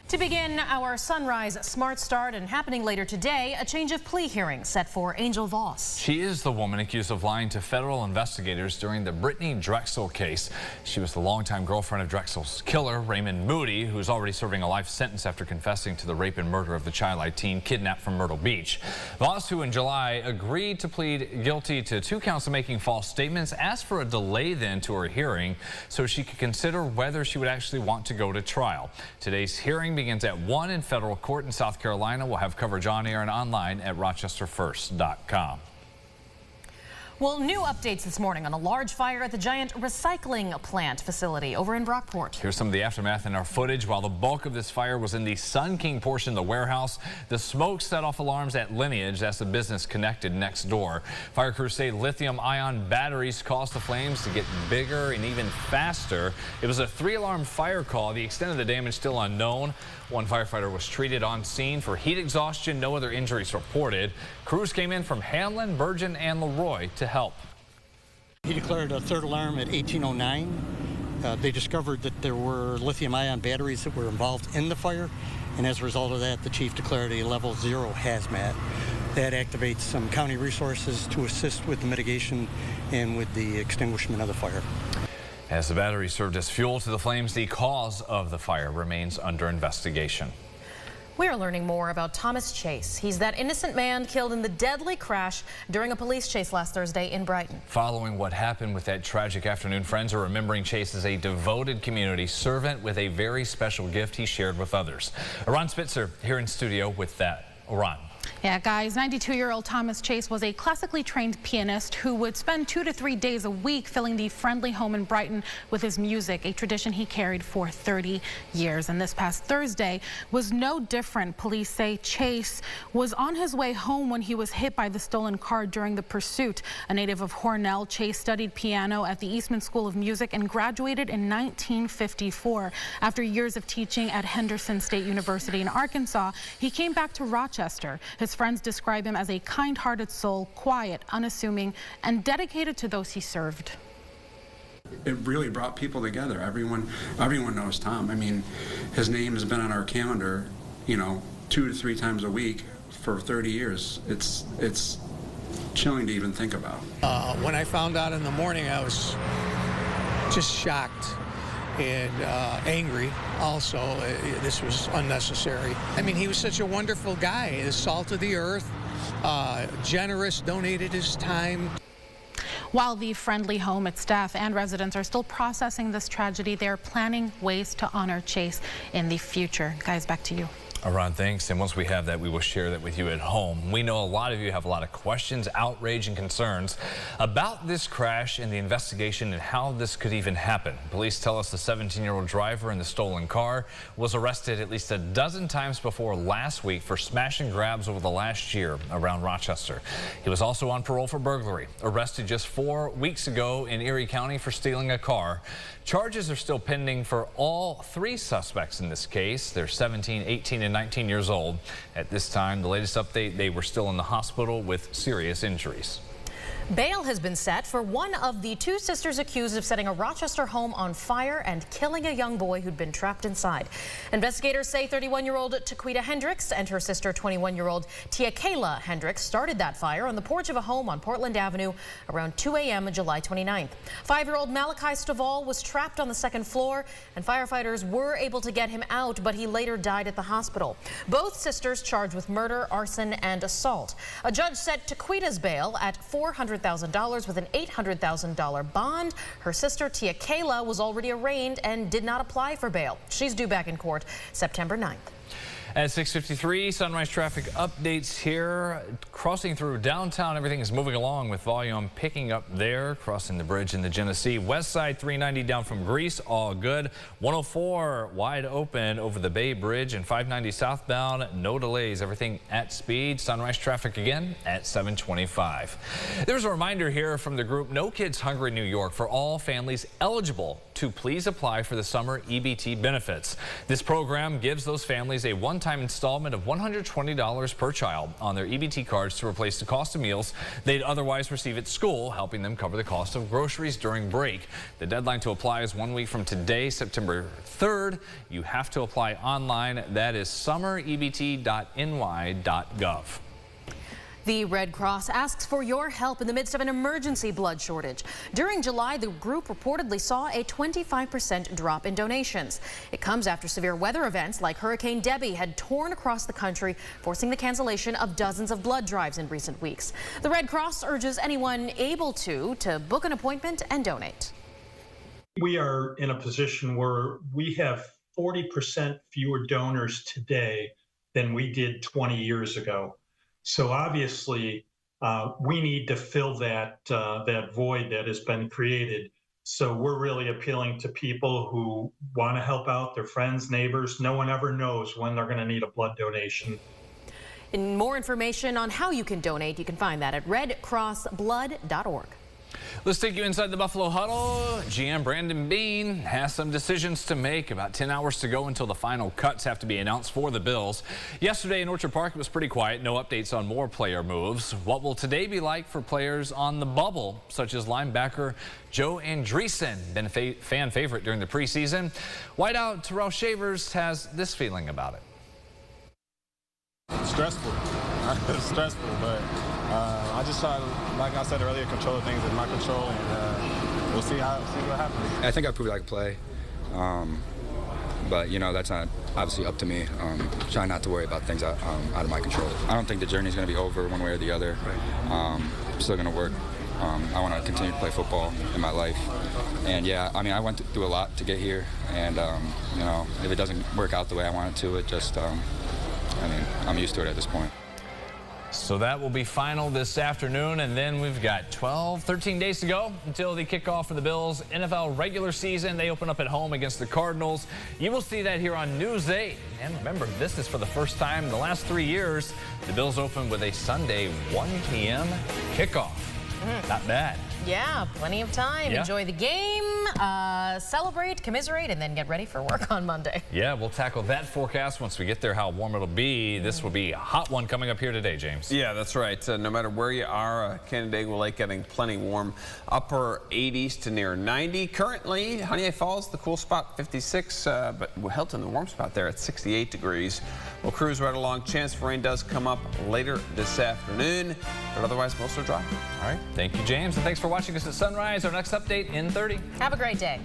To begin our Sunrise Smart Start, and happening later today, a change of plea hearing set for Angel Voss. She is the woman accused of lying to federal investigators during the Brittany Drexel case. She was the longtime girlfriend of Drexel's killer, Raymond Moody, who's already serving a life sentence after confessing to the rape and murder of the child teen kidnapped from Myrtle Beach. Voss, who in July agreed to plead guilty to 2 counts of making false statements, asked for a delay then to her hearing so she could consider whether she would actually want to go to trial. Today's hearing begins at 1 in federal court in South Carolina. We'll have coverage on air and online at rochesterfirst.com. Well, new updates this morning on a large fire at the giant recycling plant facility over in Brockport. Here's some of the aftermath in our footage. While the bulk of this fire was in the Sunnking portion of the warehouse, the smoke set off alarms at Lineage. That's the business connected next door. Fire crews say lithium-ion batteries caused the flames to get bigger and even faster. It was a 3-alarm fire call. The extent of the damage still unknown. One firefighter was treated on scene for heat exhaustion. No other injuries reported. Crews came in from Hamlin, Bergen, and Leroy to help. He declared a 3rd alarm at 1809. They discovered that there were lithium-ion batteries that were involved in the fire, and as a result of that, the chief declared a level 0 hazmat. That activates some county resources to assist with the mitigation and with the extinguishment of the fire. As the battery served as fuel to the flames, the cause of the fire remains under investigation. We're learning more about Thomas Chase. He's that innocent man killed in the deadly crash during a police chase last Thursday in Brighton. Following what happened with that tragic afternoon, friends are remembering Chase as a devoted community servant with a very special gift he shared with others. Aron Spitzer here in studio with that. Aron. Yeah, guys, 92-year-old Thomas Chase was a classically trained pianist who would spend 2 to 3 days a week filling the friendly home in Brighton with his music, a tradition he carried for 30 years. And this past Thursday was no different. Police say Chase was on his way home when he was hit by the stolen car during the pursuit. A native of Hornell, Chase studied piano at the Eastman School of Music and graduated in 1954. After years of teaching at Henderson State University in Arkansas, he came back to Rochester. His friends describe him as a kind-hearted soul, quiet, unassuming, and dedicated to those he served. It really brought people together. Everyone knows Tom. I mean, his name has been on our calendar, 2 to 3 times a week for 30 years. It's chilling to even think about. When I found out in the morning, I was just shocked and angry also. This was unnecessary. I mean, he was such a wonderful guy, the salt of the earth, generous, donated his time. While the friendly home, its staff and residents are still processing this tragedy, they're planning ways to honor Chase in the future. Guys, back to you. Aron, thanks. And once we have that, we will share that with you at home. We know a lot of you have a lot of questions, outrage, and concerns about this crash and the investigation and how this could even happen. Police tell us the 17-year-old driver in the stolen car was arrested at least a dozen times before last week for smash and grabs over the last year around Rochester. He was also on parole for burglary, arrested just 4 weeks ago in Erie County for stealing a car. Charges are still pending for all 3 suspects in this case. They're 17, 18, and 19 years old. At this time, the latest update, they were still in the hospital with serious injuries. Bail has been set for one of the 2 sisters accused of setting a Rochester home on fire and killing a young boy who'd been trapped inside. Investigators say 31-year-old Taquita Hendricks and her sister 21-year-old Tia Kayla Hendricks started that fire on the porch of a home on Portland Avenue around 2 a.m. July 29th. 5-year-old Malachi Stovall was trapped on the 2nd floor, and firefighters were able to get him out, but he later died at the hospital. Both sisters charged with murder, arson, and assault. A judge set Taquita's bail at $400,000 with an $800,000 bond. Her sister Tia Kayla was already arraigned and did not apply for bail. She's due back in court September 9th. At 6:53, Sunrise traffic updates here. Crossing through downtown, everything is moving along with volume picking up there. Crossing the bridge in the Genesee. West side 390 down from Greece, all good. 104 wide open over the Bay Bridge, and 590 southbound, no delays. Everything at speed. Sunrise traffic again at 725. There's a reminder here from the group No Kids Hungry New York for all families eligible to please apply for the summer EBT benefits. This program gives those families a one-time installment of $120 per child on their EBT cards to replace the cost of meals they'd otherwise receive at school, helping them cover the cost of groceries during break. The deadline to apply is 1 week from today, September 3rd. You have to apply online. That is summerebt.ny.gov. The Red Cross asks for your help in the midst of an emergency blood shortage. During July, the group reportedly saw a 25% drop in donations. It comes after severe weather events like Hurricane Debbie had torn across the country, forcing the cancellation of dozens of blood drives in recent weeks. The Red Cross urges anyone able to book an appointment and donate. We are in a position where we have 40% fewer donors today than we did 20 years ago. So obviously, we need to fill that void that has been created. So we're really appealing to people who want to help out their friends, neighbors. No one ever knows when they're going to need a blood donation. And more information on how you can donate, you can find that at redcrossblood.org. Let's take you inside the Buffalo Huddle. GM Brandon Beane has some decisions to make. About 10 hours to go until the final cuts have to be announced for the Bills. Yesterday in Orchard Park, it was pretty quiet. No updates on more player moves. What will today be like for players on the bubble, such as linebacker Joe Andreessen, been a fan favorite during the preseason? Whiteout Terrell Shavers has this feeling about it. Stressful. It's stressful, but I just try to, like I said earlier, control things in my control, and we'll see what happens. I think I proved I could play, but you know that's not obviously up to me. Try not to worry about things out of my control. I don't think the journey is going to be over one way or the other. I'm still going to work. I want to continue to play football in my life, and yeah, I mean I went through a lot to get here, and you know if it doesn't work out the way I want it to, it just I mean I'm used to it at this point. So that will be final this afternoon, and then we've got 13 days to go until the kickoff for the Bills' NFL regular season. They open up at home against the Cardinals. You will see that here on News 8. And remember, this is for the first time in the last 3 years. The Bills open with a Sunday 1 p.m. kickoff. Not bad. Yeah, plenty of time. Yeah. Enjoy the game, celebrate, commiserate, and then get ready for work on Monday. Yeah, we'll tackle that forecast once we get there, how warm it'll be. This will be a hot one coming up here today, James. Yeah, that's right. No matter where you are, Canandaigua Lake getting plenty warm. Upper 80s to near 90. Currently, Honey Falls, the cool spot, 56, but Hilton, the warm spot there at 68 degrees. We'll cruise right along. Chance for rain does come up later this afternoon, but otherwise most are dry. All right. Thank you, James, and thanks for watching us at sunrise. Our next update in 30. Have a great day.